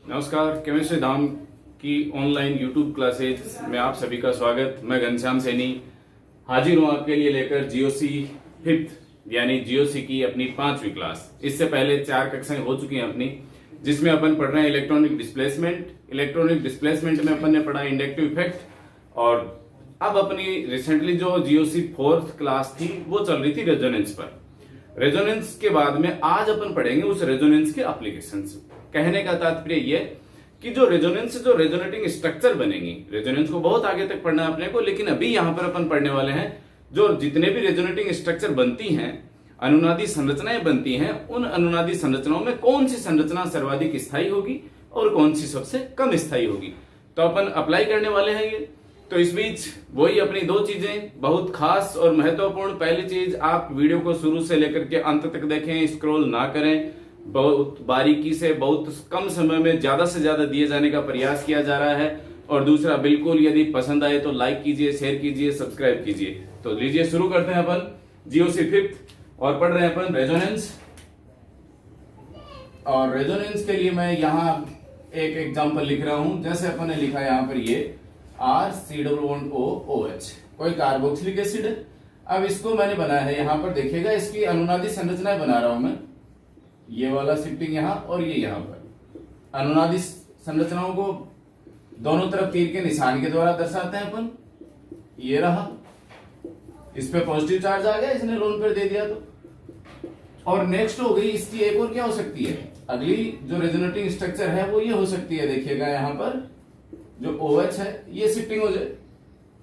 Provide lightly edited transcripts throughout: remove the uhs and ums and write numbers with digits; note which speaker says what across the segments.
Speaker 1: नमस्कार, केमिस्ट्री धाम की online YouTube classes में आप सभी का स्वागत। मैं घनश्याम सैनी हाजिर हूं आपके लिए लेकर जीओसी फिफ्थ यानी जीओसी की अपनी 5वीं क्लास। इससे पहले 4 कक्षाएं हो चुकी हैं अपनी, जिसमें अपन पढ़ रहे हैं इलेक्ट्रॉनिक डिस्प्लेसमेंट। इलेक्ट्रॉनिक डिस्प्लेसमेंट में अपन ने पढ़ा इंडक्टिव इफेक्ट और अब अपनी रिसेंटली जो जीओसी 4th क्लास थी वो चल रही थी रेजोनेंस पर। रेजोनेंस के बाद में आज अपन पढ़ेंगे उस रेजोनेंस के एप्लीकेशंस। कहने का तात्पर्य ये कि जो रेजोनेंस से जो रेजोनेटिंग स्ट्रक्चर बनेंगी, रेजोनेंस को बहुत आगे तक पढ़ना है अपने को, लेकिन अभी यहां पर अपन पढ़ने वाले हैं जो जितने भी रेजोनेटिंग स्ट्रक्चर बनती हैं, अनुनादी संरचनाएं बनती हैं, उन अनुनादी संरचनाओं में कौन सी संरचना सर्वाधिक स्थायी होगी और कौन सी सबसे कम स्थायी होगी, तो अपन अप्लाई करने वाले हैं ये। तो इस बीच वही अपनी 2 चीजें बहुत खास और महत्वपूर्ण। पहली चीज, आप वीडियो को शुरू से लेकर के अंत तक देखें, स्क्रॉल ना करें। बहुत बारीकी से, बहुत कम समय में ज्यादा से ज्यादा दिए जाने का प्रयास किया जा रहा है। और दूसरा, बिल्कुल यदि पसंद आए तो लाइक कीजिए, शेयर कीजिए, सब्सक्राइब कीजिए। तो लीजिए शुरू करते हैं अपन जीओसी 5th और पढ़ रहे हैं अपन रेजोनेंस। और रेजोनेंस के लिए मैं यहाँ एक एग्जाम्पल लिख रहा हूं। जैसे अपन ने लिखा यहाँ पर ये RCOOH, कोई कार्बोक्सिलिक एसिड है। अब इसको मैंने बनाया है, यहाँ पर देखिएगा इसकी अनुनादी संरचनाएं बना रहा हूं मैं। ये वाला शिफ्टिंग यहाँ और ये यहाँ पर अनुनादी संरचनाओं को दोनों तरफ तीर के निशान के द्वारा दर्शाते हैं अपन। ये रहा, इस पे पॉजिटिव चार्ज आ गया, इसने लोन पेयर दे दिया तो। और नेक्स्ट हो गई इसकी एक और क्या हो सकती है, अगली जो रेजोनेटिंग स्ट्रक्चर है वो ये हो सकती है। देखिएगा यहाँ पर जो OH है ये शिफ्टिंग हो जाए,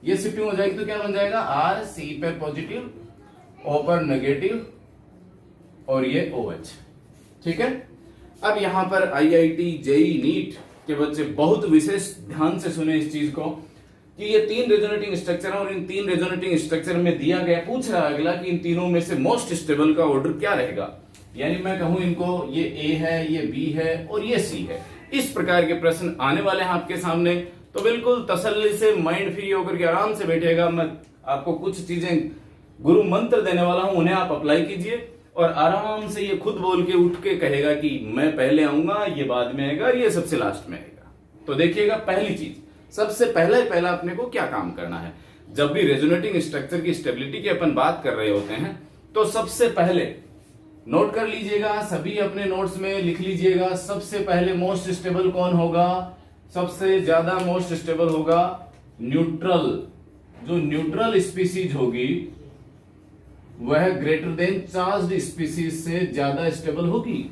Speaker 1: ये शिफ्टिंग हो जाएगी तो क्या बन जाएगा, R C पे पॉजिटिव, O पर नेगेटिव और ये OH। ठीक है। अब यहां पर IIT JEE नीट के बच्चे बहुत विशेष ध्यान से सुने इस चीज को कि ये 3 रेजोनेटिंग स्ट्रक्चर है और इन 3 रेजोनेटिंग स्ट्रक्चर में दिया गया, पूछ रहा है अगला कि इन तीनों में से मोस्ट स्टेबल का ऑर्डर क्या रहेगा। यानी मैं कहूं इनको ये A है, ये B है और ये C है। इस प्रकार के प्रश्न आने वाले हैं आपके सामने, तो बिल्कुल तसल्ली से माइंड फ्री होकर के आराम से बैठेगा। मैं आपको कुछ चीजें गुरु मंत्र देने वाला हूं, उन्हें आप अप्लाई कीजिए और आराम से ये खुद बोल के उठ के कहेगा कि मैं पहले आऊंगा, ये बाद में आएगा, ये सबसे लास्ट में आएगा। तो देखिएगा, पहली चीज, सबसे पहला अपने को क्या काम करना है। जब भी रेजोनेटिंग स्ट्रक्चर की स्टेबिलिटी की अपन बात कर रहे होते हैं तो सबसे पहले नोट कर लीजिएगा, सभी अपने नोट्स में लिख लीजिएगा। सबसे पहले मोस्ट स्टेबल कौन होगा, सबसे ज्यादा मोस्ट स्टेबल होगा न्यूट्रल। जो न्यूट्रल स्पीसीज होगी वह ग्रेटर देन चार्ज्ड स्पीसीज से ज्यादा स्टेबल होगी।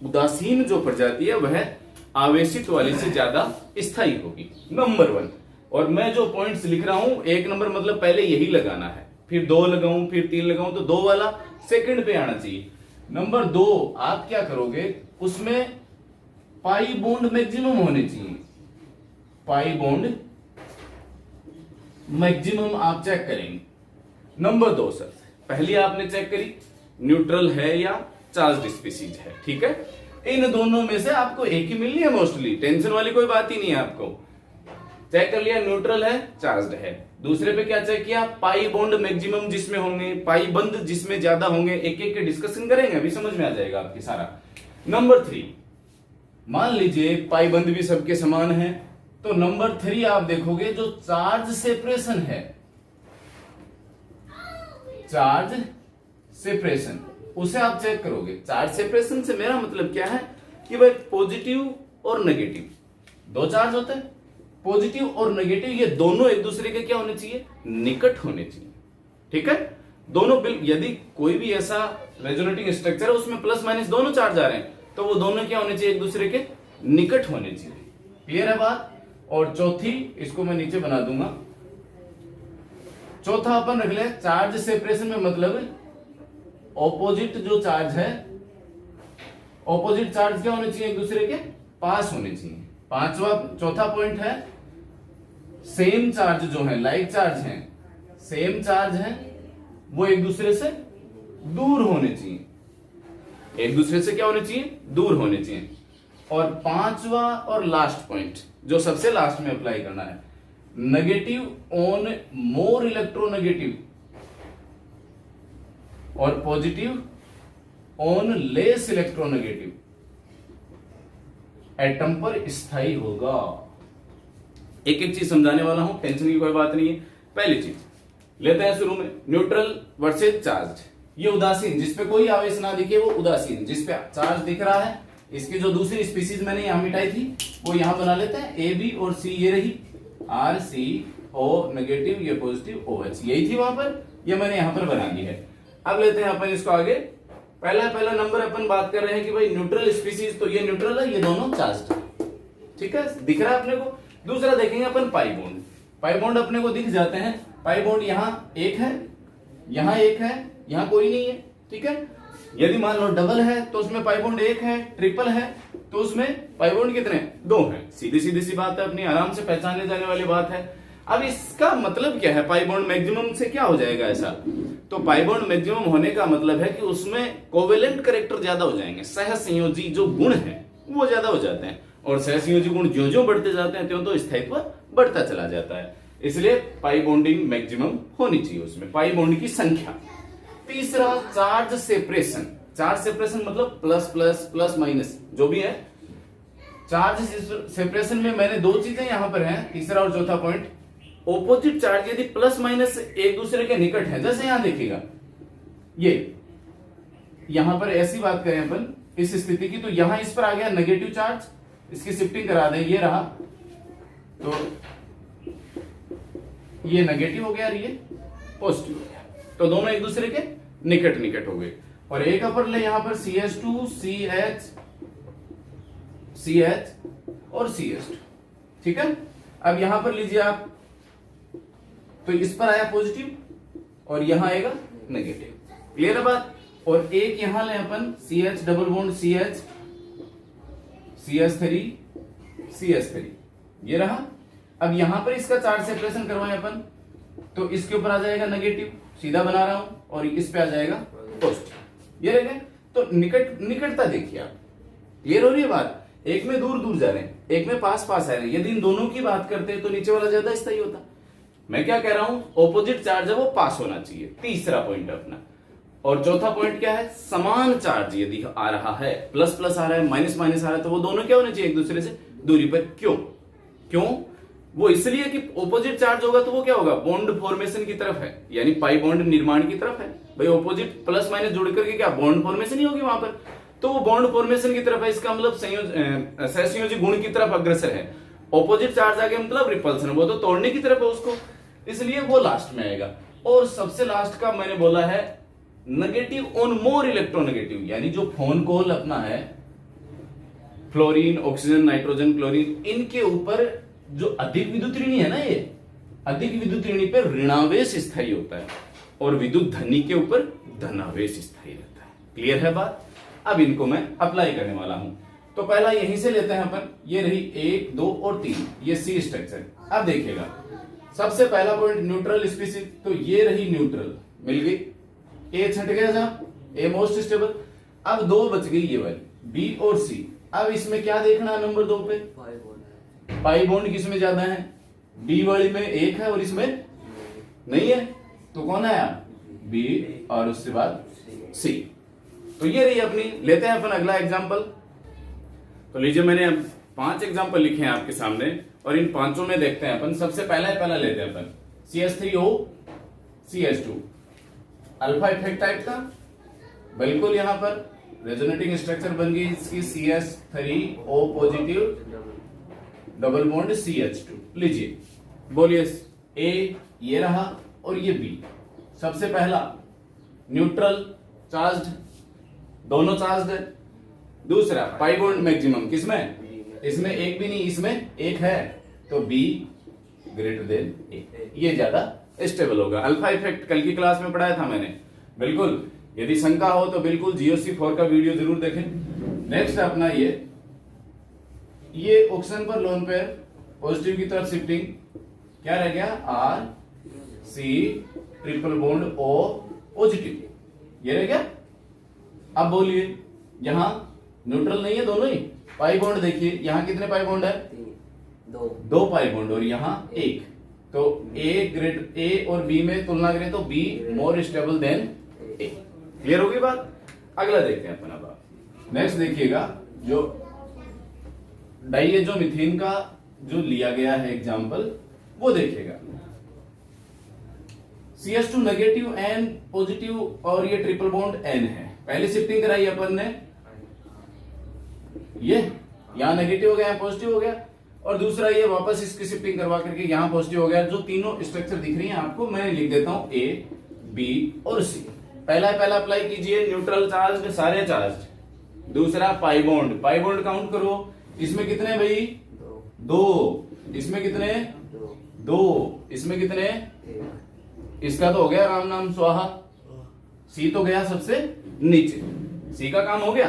Speaker 1: उदासीन जो प्रजाति है वह आवेशित वाली से ज्यादा स्थायी होगी, नंबर 1। और मैं जो पॉइंट्स लिख रहा हूं, 1 नंबर मतलब पहले यही लगाना है, फिर 2 लगाऊं, फिर 3 लगाऊं, तो 2 वाला सेकंड पे आना चाहिए। नंबर 2, आप क्या करोगे, उसमें पाई बॉन्ड मैक्सिमम होने चाहिए। पाई बॉन्ड मैक्सिमम आप चेक करेंगे। नंबर 2 सर, पहली आपने चेक करी न्यूट्रल है या चार्ज्ड स्पीसीज है। ठीक है, इन दोनों में से आपको एक ही मिलनी है मोस्टली, टेंशन वाली कोई बात ही नहीं है। आपको चेक कर लिया, न्यूट्रल है, चार्ज्ड है। दूसरे पे क्या चेक किया, पाई बॉन्ड मैक्सिमम जिसमें होंगे, पाई बंद जिसमें ज्यादा होंगे। एक एक के डिस्कशन करेंगे, अभी समझ में आ जाएगा आपकी सारा। नंबर 3, मान लीजिए पाई बंद भी सबके समान है, तो नंबर 3 आप देखोगे जो चार्ज सेपरेशन है, चार्ज सेपरेशन, उसे आप चेक करोगे। चार्ज सेपरेशन से मेरा मतलब क्या है कि भाई पॉजिटिव और नेगेटिव 2 चार्ज होते हैं, पॉजिटिव और नेगेटिव ये दोनों एक दूसरे के क्या होने चाहिए, निकट होने चाहिए। ठीक है, दोनों यदि कोई भी ऐसा रेजोनेटिंग स्ट्रक्चर है उसमें प्लस माइनस दोनों चार्ज आ रहे हैं, तो वो दोनों क्या होने चाहिए, एक दूसरे के निकट होने चाहिए। क्लियर है बात। और चौथी, इसको मैं नीचे बना दूंगा, चौथा अपन रख ले चार्ज सेपरेशन में मतलब ऑपोजिट जो चार्ज है, ऑपोजिट चार्ज क्या होने चाहिए, एक दूसरे के पास होने चाहिए। चौथा पॉइंट है सेम चार्ज जो है, लाइक चार्ज है, सेम चार्ज है, वो एक दूसरे से दूर होने चाहिए। एक दूसरे से क्या होने चाहिए, दूर होने चाहिए। और 5वां और लास्ट पॉइंट जो सबसे लास्ट में अप्लाई करना है, नेगेटिव ऑन मोर इलेक्ट्रोनेगेटिव और positive on less electronegative. Atom पर स्थायी होगा। एक एक चीज समझाने वाला हूं, टेंशन की कोई बात नहीं है। पहली चीज लेते हैं शुरू में, न्यूट्रल वर्सेज चार्ज। ये उदासीन, जिसपे कोई आवेश ना दिखे वो उदासीन, जिसपे चार्ज दिख रहा है। इसकी जो दूसरी स्पीसीज मैंने यहां मिटाई थी वो यहां बना लेते हैं, ए बी और सी, ये रही आर सी ओ नेगेटिव, ये पॉजिटिव ओ एच, यही थी वहां पर, ये मैंने यहां पर बना दी है। अब लेते हैं अपन इसको आगे। पहला नंबर अपन बात कर रहे हैं कि भाई न्यूट्रल स्पीसीज, तो ये न्यूट्रल है, ये दोनों चार्ज, ठीक है, दिख रहा है अपने को। दूसरा देखेंगे अपन पाई बॉन्ड। पाई बॉन्ड अपने को दिख जाते हैं। पाई बॉन्ड यहाँ एक है, यहाँ एक है, यहाँ कोई नहीं है, ठीक है। यदि मान लो डबल है तो उसमें पाई बॉन्ड एक है, ट्रिपल है तो उसमें पाई बॉन्ड कितने, दो हैं। सीधी सीधी सी बात है, अपनी आराम से पहचाने जाने वाली बात है। अब इसका मतलब क्या है, पाई बॉन्ड मैक्सिमम से क्या हो जाएगा ऐसा, तो पाई बॉन्ड मैक्सिमम होने का मतलब है कि उसमें कोवेलेंट कैरेक्टर ज्यादा हो जाएंगे, सहसंयोजी जो गुण है वो ज्यादा हो जाते हैं, और सहसंयोजी गुण ज्यों ज्यों बढ़ते जाते हैं त्यों तो स्थायित्व बढ़ता चला जाता है। इसलिए पाई बॉन्डिंग मैक्सिमम होनी चाहिए उसमें, पाई बॉन्ड की संख्या। तीसरा चार्ज सेपरेशन। चार्ज सेपरेशन मतलब प्लस प्लस प्लस माइनस जो भी है। चार्ज सेपरेशन में मैंने दो चीजें यहां पर हैं, तीसरा और चौथा पॉइंट। ऑपोजिट चार्ज यदि प्लस माइनस एक दूसरे के निकट है, जैसे यहां देखिएगा, ये यहां पर ऐसी बात करें अपन इस स्थिति की, तो यहां इस पर आ गया नेगेटिव चार्ज, इसकी शिफ्टिंग करा दें, ये रहा, तो ये नेगेटिव हो गया और ये पॉजिटिव हो गया, तो दोनों एक दूसरे के निकट निकट हो गए। और एक अपर ले यहां पर CH2 CH और CH2, ठीक है। अब यहां पर लीजिए आप, तो इस पर आया पॉजिटिव और यहां आएगा नेगेटिव, क्लियर है बात। और एक यहां ले अपन CH double bond CH CH3 CH3, ये रहा। अब यहां पर इसका चार्ज सेपरेशन करवाएं अपन, तो इसके ऊपर आ जाएगा नेगेटिव, सीधा बना रहा हूं, और इस पे आ जाएगा पॉजिटिव, ये रह गए। तो निकटता देखिए आप, क्लियर हो रही है बात। एक में दूर दूर जा रहे हैं, एक में पास पास आ रहे हैं। यदि इन दोनों की बात करते हैं तो नीचे वाला ज्यादा स्थायी होता। मैं क्या कह रहा हूं, ऑपोजिट चार्ज है वो पास होना चाहिए, तीसरा पॉइंट है अपना। और चौथा पॉइंट क्या है, समान चार्ज यदि आ रहा है, प्लस प्लस आ रहा है, माइनस माइनस आ रहा है, तो वो दोनों क्या होने चाहिए, एक दूसरे से दूरी पर। क्यों वो इसलिए कि ऑपोजिट चार्ज होगा तो वो क्या होगा, बॉन्ड फॉर्मेशन की तरफ है, यानी पाई बॉन्ड निर्माण की तरफ है। भाई ऑपोजिट प्लस माइनस जोड़ करके क्या बॉन्ड फॉर्मेशन ही होगी वहां पर, तो वो बॉन्ड फॉर्मेशन की तरफ है। इसका मतलब सहसंयोजी गुण की तरफ अग्रसर है। ऑपोजिट चार्ज आ गया मतलब रिपल्सन, वो तो तोड़ने की तरफ है उसको, इसलिए वो लास्ट में आएगा। और सबसे लास्ट का मैंने बोला है नेगेटिव ऑन मोर इलेक्ट्रोनेगेटिव, यानी जो फोन कॉल अपना है, फ्लोरीन, ऑक्सीजन, नाइट्रोजन, क्लोरीन, इनके ऊपर जो अधिक विद्युत ऋणी है ना, ये अधिक विद्युत ऋणी पे ऋणावेश स्थायी होता है, और विद्युत धनी के ऊपर धनावेश स्थायी रहता है। क्लियर है बात। अब इनको मैं अप्लाई करने वाला हूं, तो पहला यहीं से लेते हैं अपन, ये रही 1 2 और 3, ये सी स्ट्रक्चर। अब देखिएगा सबसे पहला पॉइंट न्यूट्रल स्पीसीज, तो ये रही न्यूट्रल, मिल गई, ए छट गया जहां, ए मोस्ट स्टेबल। अब दो बच गई ये वाली बी और सी। अब इसमें क्या देखना है, नंबर 2 पे पाई बॉन्ड किसमें ज्यादा है, डी वाली में 1 है और इसमें नहीं है, तो कौन आया, बी, और उसके बाद सी। तो ये रही अपनी। लेते हैं अपन अगला एग्जांपल। तो लीजिए मैंने अब 5 एग्जांपल लिखे हैं आपके सामने, और इन पांचों में देखते हैं अपन। सबसे पहला लेते हैं अपन CH3O CH2, alpha effect type का, बिल्कुल यहां पर रेजोनेटिंग स्ट्रक्चर बन गई इसकी, CH3O positive double bond CH2। लीजिए बोलिए, ए ये रहा और ये बी। सबसे पहला न्यूट्रल चार्ज्ड, दोनों चार्ज्ड है। दूसरा पाई बॉन्ड मैक्सिमम किसमें, इसमें एक भी नहीं, इसमें 1 है, तो बी ग्रेटर देन ए, ये ज्यादा स्टेबल होगा। अल्फा इफेक्ट कल की क्लास में पढ़ाया था मैंने, बिल्कुल। यदि शंका हो तो बिल्कुल GOC4 का वीडियो जरूर देखें। नेक्स्ट अपना ये ऑक्सीजन पर लोन पेयर पॉजिटिव की तरफ शिफ्टिंग, क्या रह गया, R C triple bond O positive, ये रह गया। अब बोलिए यहां न्यूट्रल नहीं है, दोनों ही पाई बॉन्ड देखिए, यहां कितने पाई बॉन्ड है, 2 पाई बॉन्ड, और यहां 1, तो ए और बी में तुलना करें तो be more stable then A. Clear होगी बात। अगला देखते हैं अपन। अब नेक्स्ट देखिएगा, जो डाइएजोमिथेन का जो लिया गया है एग्जाम्पल वो देखेगा। CH2 नेगेटिव N पॉजिटिव और ये ट्रिपल बॉन्ड N है। पहली शिफ्टिंग कराई अपन ने, ये यहां नेगेटिव हो गया, यहां पॉजिटिव हो गया, और दूसरा ये वापस इसकी शिफ्टिंग करवा करके यहां पॉजिटिव हो गया। जो तीनों स्ट्रक्चर दिख रही हैं आपको, मैं लिख देता हूं A, B और C। पहला अप्लाई कीजिए, न्यूट्रल चार्ज सारे चार्ज। दूसरा पाई बॉन्ड काउंट करो, इसमें कितने भाई? 2। इसमें कितने? 2। इसमें कितने? इसका तो हो गया राम नाम स्वाहा। सी तो गया सबसे नीचे, सी का काम हो गया,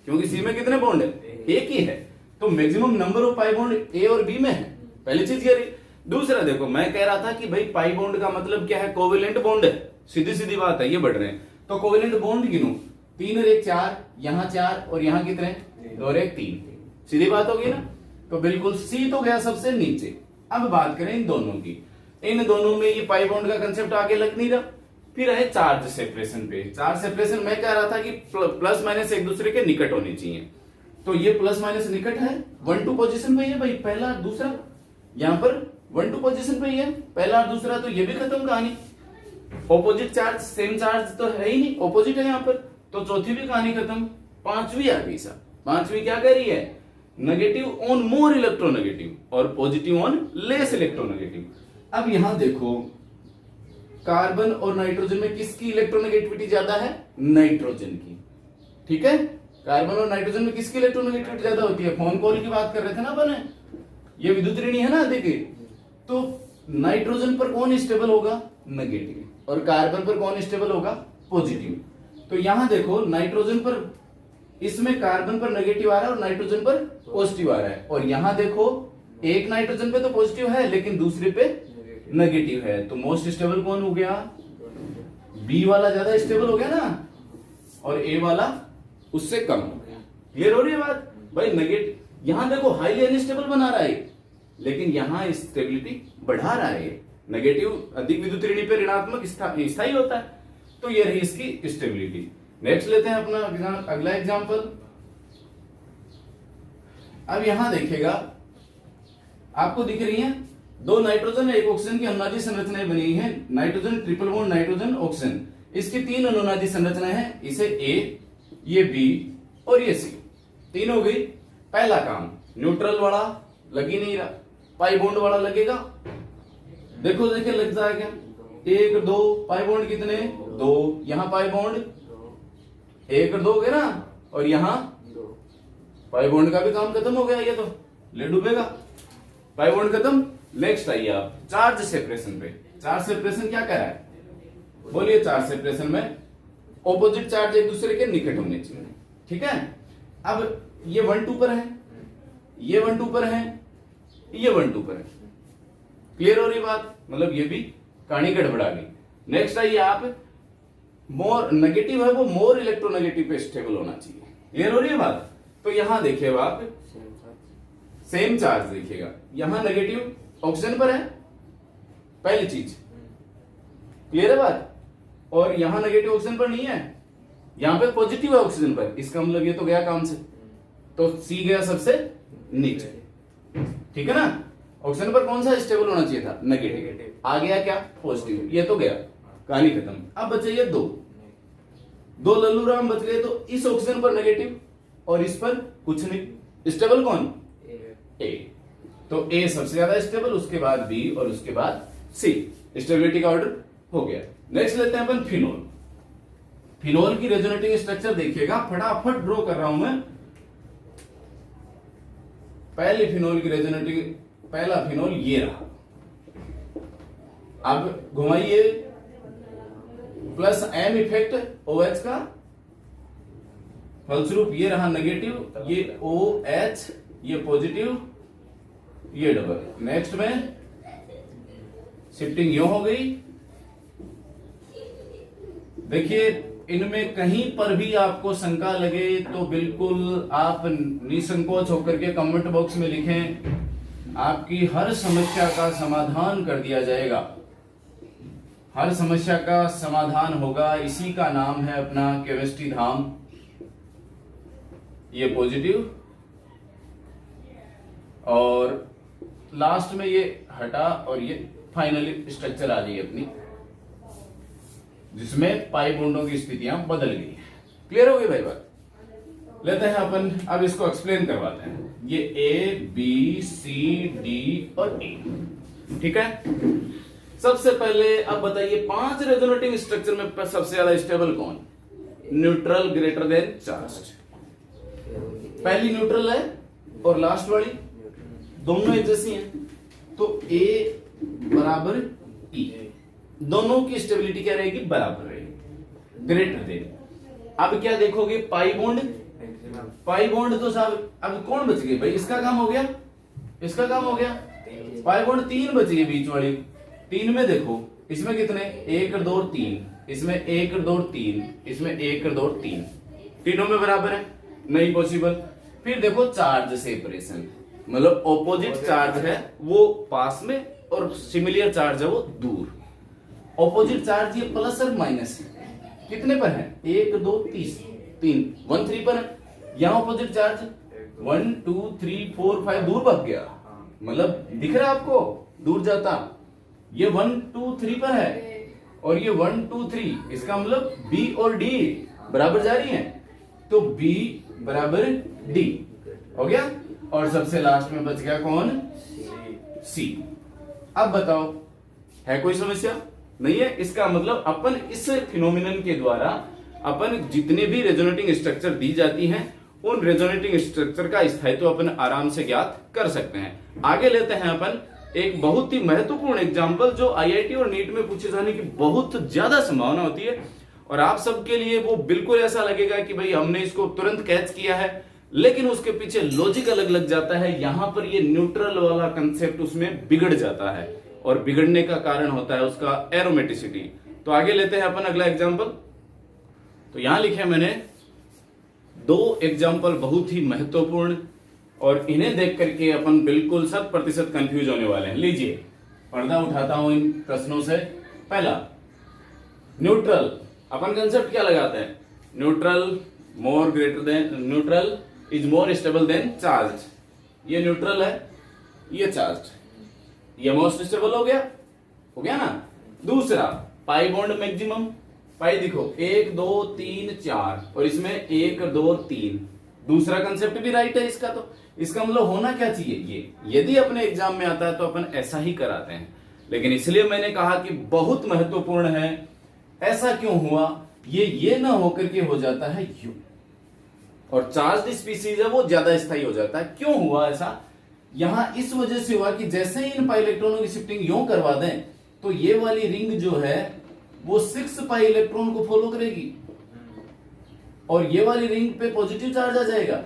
Speaker 1: क्योंकि सी में कितने बॉन्ड है? एक ही है, तो maximum number of pi bond A और बी में है। पहली चीज ये रही। दूसरा देखो, मैं कह रहा था कि भाई पाई बॉन्ड का मतलब क्या है? कोवेलेंट बॉन्ड है, सीधी सीधी बात है, ये बढ़ रहे हैं तो कोवेलेंट बॉन्ड गिनो, 3 और 1 4, यहाँ 4 और यहाँ कितने? 2 और 1 3। सीधी बात होगी ना? तो बिल्कुल सी तो गया सबसे नीचे। अब बात करें इन दोनों की, इन दोनों में ये पाई बॉन्ड का कंसेप्ट आगे लग नहीं रहा। फिर है चार्ज सेपरेशन पे। चार्ज सेपरेशन मैं कह रहा था कि प्लस माइनस एक दूसरे के निकट होने चाहिए, तो ये प्लस माइनस निकट है, 1 2 पोजीशन पे है भाई, पहला दूसरा। यहां पर 1 2 पोजीशन पे ही है, पहला दूसरा, तो ये भी खत्म कहानी। ऑपोजिट चार्ज सेम चार्ज तो है ही नहीं, ऑपोजिट है यहां पर, तो चौथी भी कहानी खत्म। पांचवी आ गई साहब। पांचवी क्या कह रही है? नेगेटिव ऑन मोर इलेक्ट्रोनेगेटिव और पॉजिटिव ऑन लेस इलेक्ट्रोनेगेटिव। अब यहां देखो, कार्बन और नाइट्रोजन में किसकी इलेक्ट्रोनेगेटिविटी ज्यादा है? नाइट्रोजन की। ठीक है, कार्बन और नाइट्रोजन में किसकी इलेक्ट्रोनेगेटिविटी ज्यादा होती है? फोन कॉल की बात कर रहे थे ना अपन, ये विद्युत ऋणी है ना, देखिए तो नाइट्रोजन पर कौन स्टेबल होगा? नेगेटिव, और कार्बन पर कौन स्टेबल होगा? पॉजिटिव। तो यहां देखो, नाइट्रोजन पर, इसमें कार्बन पर नेगेटिव आ रहा है और नाइट्रोजन पर पॉजिटिव आ रहा है, और यहां देखो एक नाइट्रोजन पे तो पॉजिटिव है लेकिन दूसरे पे नेगेटिव है, तो मोस्ट स्टेबल कौन हो गया? बी वाला ज्यादा स्टेबल हो गया ना, और ए वाला उससे कम हो गया। क्लियर हो रही है बात भाई? नेगेटिव यहां देखो हाईली अनस्टेबल बना रहा है, लेकिन यहां स्टेबिलिटी बढ़ा रहा है। नेगेटिव अधिक विद्युत ऋणी पे ऋणात्मक स्थायी होता है, तो ये रही इसकी स्टेबिलिटी। नेक्स्ट लेते हैं अपना अगला एग्जांपल। अब यहां देखिएगा, आपको दिख रही है 2 नाइट्रोजन एक ऑक्सीजन की अनुनादी संरचनाएं बनी है। Nitrogen triple bond nitrogen oxygen, इसकी 3 अनुनादी संरचनाएं हैं। इसे ए, ये बी और ये सी, 3 हो गई। पहला काम, न्यूट्रल वाला लग ही नहीं रहा, पाई बॉन्ड वाला लगेगा। देखो देखिए लग जाएगा, 1 2 पाई बॉन्ड कितने? 2। यहां पाई बॉन्ड 1 2 गए ना, और यहां पाई बॉन्ड का भी काम खत्म हो गया, ये तो ले डूबेगा, पाई बॉन्ड खत्म। नेक्स्ट आइए आप चार्ज सेपरेशन पे। चार्ज सेपरेशन क्या कह रहा है? बोलिए। चार्ज सेपरेशन में ऑपोजिट चार्ज एक दूसरे के निकट होने चाहिए। ठीक है, अब ये 1 2 पर है, ये 1 2 पर है, ये 1 2 पर है। क्लियर हो रही बात? मतलब ये भी कहानी गड़बड़ा गई। नेक्स्ट आइए आप, मोर नेगेटिव है वो मोर इलेक्ट्रोनेगेटिव पे स्टेबल होना चाहिए। क्लियर हो रही है बात? तो यहां देखिए आप, सेम चार्ज देखिएगा, यहां नेगेटिव ऑक्सीजन पर है, पहली चीज। क्लियर है बात? और यहां नेगेटिव ऑक्सीजन पर नहीं है, यहां पे पॉजिटिव है ऑक्सीजन पर, इसका मतलब ये तो गया काम से, तो सी गया सबसे नीचे। ठीक है ना? ऑक्सीजन पर कौन सा स्टेबल होना चाहिए था? नेगेटिव। आ गया क्या? पॉजिटिव। ये तो गया, कहानी खत्म। अब बचे ये 2 लल्लू राम बच गए, तो इस ऑक्सीजन पर नेगेटिव और इस पर कुछ नहीं। स्टेबल कौन? ए। तो ए सबसे ज्यादा स्टेबल, उसके बाद बी और उसके बाद सी। स्टेबिलिटी का ऑर्डर हो गया। नेक्स्ट लेते हैं अपन फिनोल। फिनोल की रेजोनेटिंग स्ट्रक्चर देखिएगा, फटाफट ड्रॉ कर रहा हूं मैं। पहली फिनोल की रेजोनेटिंग, पहला फिनोल ये रहा। अब घुमाइए, प्लस एम इफेक्ट OH का, फलस्वरूप ये रहा नेगेटिव, ये OH, ये पॉजिटिव, ये डबल। नेक्स्ट में शिफ्टिंग यो हो गई। देखिए, इनमें कहीं पर भी आपको शंका लगे तो बिल्कुल आप निसंकोच होकर के कमेंट बॉक्स में लिखें, आपकी हर समस्या का समाधान कर दिया जाएगा। हर समस्या का समाधान होगा, इसी का नाम है अपना केमिस्ट्री धाम। ये पॉजिटिव, और लास्ट में ये हटा और ये फाइनली स्ट्रक्चर आ गई अपनी, जिसमें पाई बॉन्डों की स्थितियां बदल गई। क्लियर हो गई भाई बात? लेते हैं अपन अब इसको एक्सप्लेन करवाते हैं। ये ए बी सी डी और ई, ठीक है। सबसे पहले अब बताइए 5 रेजोनेटिंग स्ट्रक्चर में सबसे ज्यादा स्टेबल कौन? Neutral greater than charge. पहली न्यूट्रल है और लास्ट वाली दोनों एक जैसी हैं, तो ए बराबर ई, दोनों की स्टेबिलिटी क्या रहेगी? बराबर रहेगी, ग्रेटर देन। अब क्या देखोगे? पाई बॉन्ड, पाई बॉन्ड तो साहब अब कौन बच गए भाई? इसका काम हो गया, इसका काम हो गया। पाई बॉन्ड 3 बच गए बीच वाली। 3 में देखो इसमें कितने? 1 2 3, इसमें 1 2 3, इसमें 1 2 3, तीनों में बराबर है, नहीं पॉसिबल। फिर देखो चार्ज सेपरेशन, मतलब ऑपोजिट चार्ज है वो पास में और सिमिलर चार्ज है वो दूर। ऑपोजिट चार्ज ये प्लस और माइनस है, कितने पर है? 1 2 3, 1 3 पर है। यहां ऑपोजिट चार्ज 1 2 3 4 5 दूर भाग गया, मतलब दिख रहा है आपको? दूर जाता। ये 1 2 3 पर है और ये 1 2 3, इसका मतलब बी और डी बराबर जा रही हैं, तो बी बराबर डी हो गया। और सबसे लास्ट में बच गया कौन? सी। अब बताओ है कोई समस्या? नहीं है। इसका मतलब अपन इस फिनोमिनन के द्वारा अपन जितने भी रेजोनेटिंग स्ट्रक्चर दी जाती हैं उन रेजोनेटिंग स्ट्रक्चर का स्थायित्व अपन आराम से ज्ञात कर सकते हैं। आगे लेते हैं अपन एक बहुत ही महत्वपूर्ण एग्जांपल जो आईआईटी और नीट में पूछे जाने की बहुत ज्यादा संभावना होती है, और आप सबके लिए वो बिल्कुल ऐसा लगेगा कि भाई हमने इसको तुरंत कैच किया है, लेकिन उसके पीछे लॉजिक अलग लग जाता है। यहां पर ये न्यूट्रल वाला कंसेप्ट उसमें बिगड़ जाता है, और बिगड़ने का कारण होता है उसका एरोमेटिसिटी। तो आगे लेते हैं अपन अगला एग्जांपल। तो यहां लिखे मैंने 2 एग्जांपल बहुत ही महत्वपूर्ण, और इन्हें देख करके अपन बिल्कुल 100% कंफ्यूज होने वाले हैं। लीजिए पर्दा उठाता हूं इन प्रश्नों से। पहला न्यूट्रल, अपन कंसेप्ट क्या लगाते हैं? Neutral more greater than, neutral is more stable then charge. ये न्यूट्रल है, ये चार्ज, ये मोस्ट स्टेबल हो गया ना। दूसरा पाई बॉन्ड मैक्सिमम, पाई देखो 1 2 3 4 और इसमें 1 2 3। दूसरा कंसेप्ट भी राइट है इसका। तो इसका मतलब होना क्या चाहिए? ये यदि अपने एग्जाम में आता है तो अपन ऐसा ही कराते हैं, लेकिन इसलिए मैंने कहा कि बहुत महत्वपूर्ण है। ऐसा क्यों हुआ? ये ना होकर के हो जाता है यू, और चार्ज स्पीसीज है वो ज्यादा स्थायी हो जाता है। क्यों हुआ ऐसा? यहां इस वजह से हुआ कि जैसे ही इन पाई इलेक्ट्रॉनों की शिफ्टिंग यूं करवा दें तो ये वाली रिंग जो है वो 6 पाई इलेक्ट्रॉन को फॉलो करेगी, और ये वाली रिंग पे पॉजिटिव चार्ज आ जाएगा।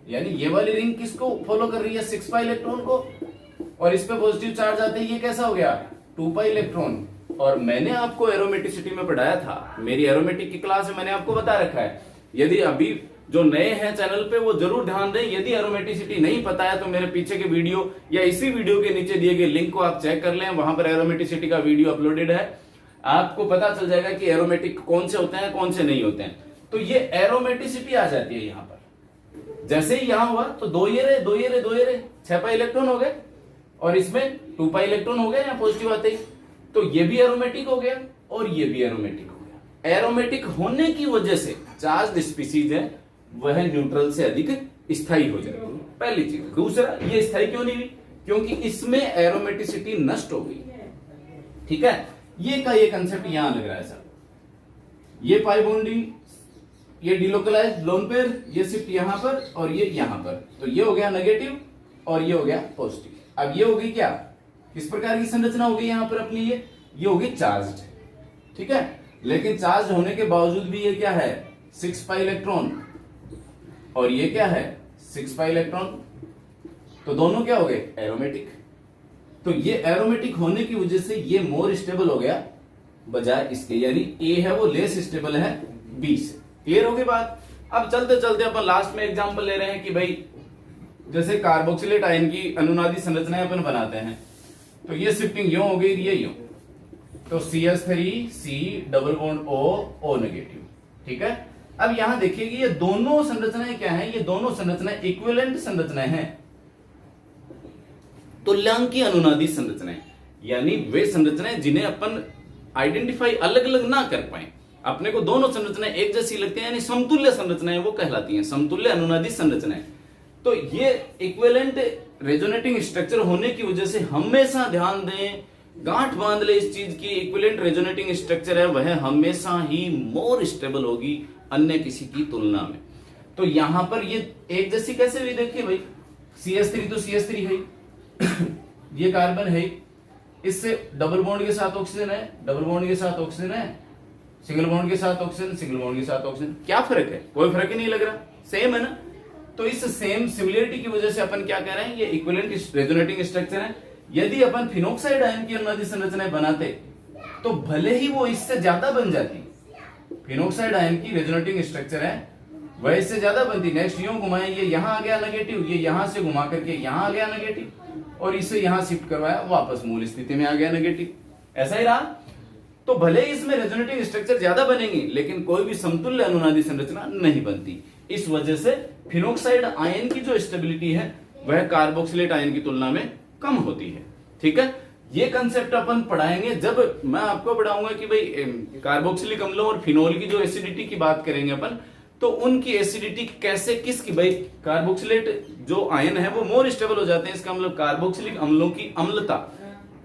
Speaker 1: यानी ये वाली रिंग किसको फॉलो कर रही है? 6 पाई इलेक्ट्रॉन को, और इस पे पॉजिटिव चार्ज आते ही ये कैसा हो गया? 2 पाई इलेक्ट्रॉन। और मैंने आपको एरोमेटिसिटी में पढ़ाया था, मेरी एरोमेटिक की क्लास में मैंने आपको बता रखा है। यदि अभी जो नए हैं चैनल पे वो जरूर ध्यान दें। यदि एरोमेटिसिटी नहीं पता है तो मेरे पीछे के वीडियो या इसी वीडियो के नीचे दिए गए लिंक को आप चेक कर लें, वहां पर एरोमेटिसिटी का वीडियो अपलोडेड है। आपको पता चल जाएगा कि एरोमेटिक कौन से होते हैं कौन से नहीं होते हैं। तो ये एरोमेटिसिटी आ जाती है यहां पर। जैसे ही यहां हुआ तो 2 ये रहे 6 पाई इलेक्ट्रॉन हो गए, और इसमें 2 पाई इलेक्ट्रॉन हो गए या पॉजिटिव आते ही, तो ये भी एरोमेटिक हो गया और ये भी एरोमेटिक हो गया। एरोमेटिक होने की वजह से चार्ज स्पीसीज है वह न्यूट्रल से अधिक स्थायी हो जाएगी, पहली चीज। दूसरा, ये स्थायी क्यों नहीं हुई? क्योंकि इसमें एरोमेटिसिटी नष्ट हो गई। ठीक है, ये का ये कंसेप्ट यहां लग रहा है सर। ये पाई बॉन्डिंग, ये डिलोकलाइज्ड लोन पेयर, ये शिफ्ट यहां पर और ये यहां पर, तो ये हो गया नेगेटिव और ये हो गया पॉजिटिव। अब ये हो गई क्या? किस प्रकार की संरचना हो गई यहां पर अपनी? ये होगी चार्ज। ठीक है, लेकिन चार्ज होने के बावजूद भी ये क्या है? 6 पाई इलेक्ट्रॉन, और ये क्या है? 6 पाई इलेक्ट्रॉन। तो दोनों क्या हो गए? एरोमेटिक। तो ये एरोमेटिक होने की वजह से ये मोर स्टेबल हो गया बजाय इसके, यानी ए है वो लेस स्टेबल है बी से। क्लियर हो गई बात? अब चलते चलते अपन लास्ट में एग्जांपल ले रहे हैं कि भाई जैसे कार्बोक्सिलेट आयन की अनुनादी संरचनाएं अपन बनाते हैं, तो ये शिफ्टिंग यूं हो गई, ये यूं, तो CH3 C double bond O negative. ठीक है, अब यहां देखिए ये दोनों संरचनाएं क्या हैं? ये दोनों संरचनाएं इक्विवेलेंट संरचनाएं हैं। तुल्यांकी अनुनादी संरचनाएं, यानी वे संरचनाएं जिन्हें अपन आइडेंटिफाई अलग अलग ना कर पाए, अपने को दोनों संरचनाएं एक जैसी लगती हैं, यानी समतुल्य संरचनाएं वो कहलाती हैं, समतुल्य अनुनादी संरचनाएं। तो ये इक्विवेलेंट रेजोनेटिंग स्ट्रक्चर होने की वजह से हमेशा ध्यान दें, गांठ बांध ले इस चीज की, इक्विवेलेंट रेजोनेटिंग स्ट्रक्चर है वह हमेशा ही मोर स्टेबल होगी अन्य किसी की तुलना में। तो यहां पर ये एक जैसी कैसे हुई, देखिए भाई CH3 तो CH3 है ये कार्बन है, इससे डबल बॉन्ड के साथ ऑक्सीजन है, डबल बॉन्ड के साथ ऑक्सीजन है, सिंगल बॉन्ड के साथ ऑक्सीजन, सिंगल बॉन्ड के साथ ऑक्सीजन। क्या फर्क है? कोई फर्क ही नहीं लग रहा, सेम है ना। तो इस सेम सिमिलरिटी की वजह से अपन क्या कह रहे हैं, ये इक्विवेलेंट रेजोनेटिंग स्ट्रक्चर है। यदि अपन फिनोक्साइड आयन की अनुनादी संरचनाएं बनाते तो भले ही वो इससे ज्यादा बन जाती, फिनोक्साइड आयन की रेजोनेटिंग स्ट्रक्चर है वह इससे ज्यादा बनती। नेक्स्ट यूं घुमाए, ये यहां आ गया नेगेटिव, ये यहां से घुमा करके यहां आ गया नेगेटिव, और इसे यहां शिफ्ट करवाया वापस मूल स्थिति में आ गया नेगेटिव, ऐसा ही रहा। तो भले ही इसमें रेजोनेटिंग स्ट्रक्चर ज्यादा बनेंगी लेकिन कोई भी समतुल्य अनुनादी संरचना नहीं बनती। इस वजह से फिनोक्साइड आयन की जो स्टेबिलिटी है वह कार्बोक्सिलेट आयन की तुलना में कम होती है। ठीक है, ये कंसेप्ट अपन पढ़ाएंगे जब मैं आपको पढ़ाऊंगा कि भाई कार्बोक्सिलिक अम्लों और फिनोल की जो एसिडिटी की बात करेंगे अपन, तो उनकी एसिडिटी कैसे, किसकी, भाई कार्बोक्सिलेट जो आयन है वो मोर स्टेबल हो जाते हैं, इसका मतलब कार्बोक्सिलिक अम्लों की अम्लता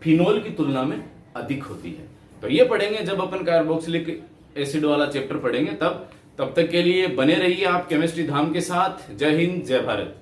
Speaker 1: फिनोल की तुलना में अधिक होती है। तो ये पढ़ेंगे जब अपन कार्बोक्सिलिक एसिड वाला चैप्टर पढ़ेंगे तब तक के लिए बने रहिए आप केमिस्ट्री धाम के साथ। जय हिंद, जय भारत।